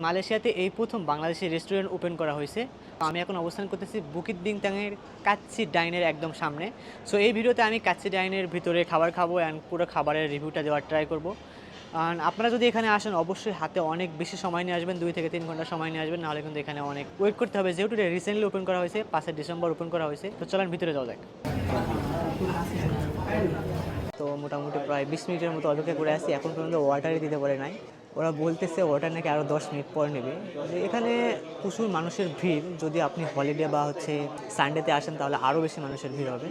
মালয়েশিয়াতে এই প্রথম বাংলাদেশি রেস্টুরেন্ট ওপেন করা হয়েছে। আমি এখন অবস্থান করতেছি বুকিত বিংতাংয়ের কাচ্চি ডাইনের একদম সামনে। সো এই ভিডিওতে আমি কাচ্চি ডাইনের ভিতরে খাবার খাবো অ্যান্ড পুরো খাবারের রিভিউটা দেওয়ার ট্রাই করবো। আর আপনারা যদি এখানে আসেন অবশ্যই হাতে অনেক বেশি সময় নিয়ে আসবেন, 2 থেকে 3 ঘন্টা সময় নিয়ে আসবেন, নাহলে কিন্তু এখানে অনেক ওয়েট করতে হবে, যেহেতু রিসেন্টলি ওপেন করা হয়েছে, 5 ডিসেম্বর ওপেন করা হয়েছে। তো চলেন ভিতরে যাওয়া যাক। তো মোটামুটি প্রায় 20 মিনিটের মতো অপেক্ষা করে আসছি, এখন পর্যন্ত ওয়াটারই দিতে পারে নাই। ওরা বলতেছে ওয়াটার নাকি আরও 10 মিনিট পর নেবে। এখানে প্রচুর মানুষের ভিড়, যদি আপনি হলিডে বা সানডেতে আসেন তাহলে আরও বেশি মানুষের ভিড় হবে।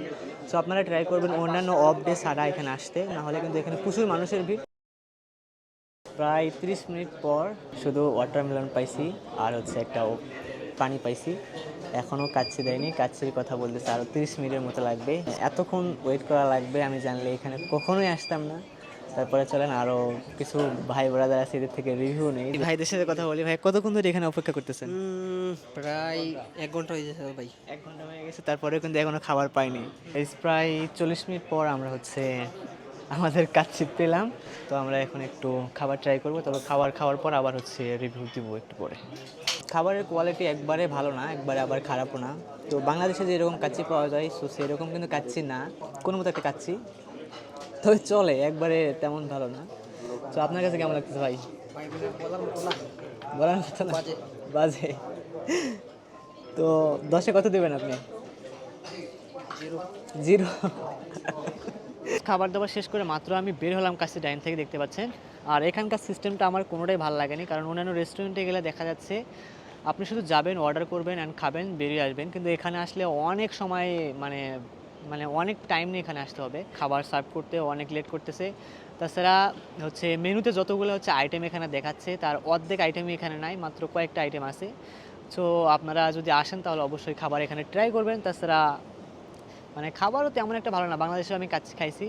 সো আপনারা ট্রাই করবেন অন্যান্য অফ ডে ছাড়া এখানে আসতে, নাহলে কিন্তু এখানে প্রচুর মানুষের ভিড়। প্রায় 30 মিনিট পর শুধু ওয়াটারমেলন পাইছি আর একটা পানি পাইছি। এখনও কাচ্চি দেয়নি, কাচ্চির কথা বলতেছে আরও 30 মিনিটের মতো লাগবে। এতক্ষণ ওয়েট করা লাগবে আমি জানলে এখানে কখনোই আসতাম না। তারপরে চলেন আরও কিছু ভাই ব্রাদার আছে, এদের থেকে রিভিউ নেই। ভাইদের সাথে কথা বলি। ভাই কতক্ষণ ধরে এখানে অপেক্ষা করতেছেন? প্রায় 1 ঘন্টা হয়ে গেছে ভাই। 1 ঘন্টা হয়ে গেছে, তারপরে কিন্তু এখনো খাবার পাইনি। প্রায় 40 মিনিট পর আমরা আমাদের কাচ্চি পেলাম। তো আমরা এখন একটু খাবার ট্রাই করবো, তবে খাওয়ার পর আবার রিভিউ দিব একটু পরে। খাবারের কোয়ালিটি একবারে ভালো না, একবারে আবার খারাপও না। তো বাংলাদেশে যেরকম কাচ্চি পাওয়া যায় সো সেরকম কিন্তু কাচ্চি না, কোনো মতো একটা কাচ্চি, তবে চলে, একবারে তেমন ভালো না। তো আপনার কাছে কেমন লাগতেছে ভাই? বলার মতো না, বাজে। তো 10-এ কত দেবেন আপনি? 0। খাবার দাবার শেষ করে মাত্র আমি বের হলাম কাচ্চি ডাইন থেকে, দেখতে পাচ্ছেন। আর এখানকার সিস্টেমটা আমার কোনোটাই ভালো লাগেনি, কারণ অন্যান্য রেস্টুরেন্টে গেলে দেখা যাচ্ছে আপনি শুধু যাবেন, অর্ডার করবেন অ্যান্ড খাবেন, বেরিয়ে আসবেন। কিন্তু এখানে আসলে অনেক সময় মানে মানে অনেক টাইম নিয়ে এখানে আসতে হবে, খাবার সার্ভ করতে অনেক লেট করতেছে। তাছাড়া মেনুতে যতগুলো আইটেম এখানে দেখাচ্ছে তার অর্ধেক আইটেমই এখানে নাই, মাত্র কয়েকটা আইটেম আছে। সো আপনারা যদি আসেন তাহলে অবশ্যই খাবার এখানে ট্রাই করবেন। তাছাড়া খাবারও তেমন একটা ভালো না। বাংলাদেশে আমি কাচ্চি খাইছি,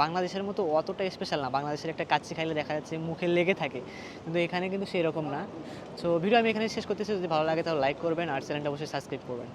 বাংলাদেশের মতো অতটা স্পেশাল না। বাংলাদেশের একটা কাচ্চি খাইলে দেখা যাচ্ছে মুখে লেগে থাকে, কিন্তু এখানে কিন্তু সেরকম না। সো ভিডিও আমি এখানে শেষ করতেছি। যদি ভালো লাগে তাহলে লাইক করবেন আর চ্যানেলটা অবশ্যই সাবস্ক্রাইব করবেন।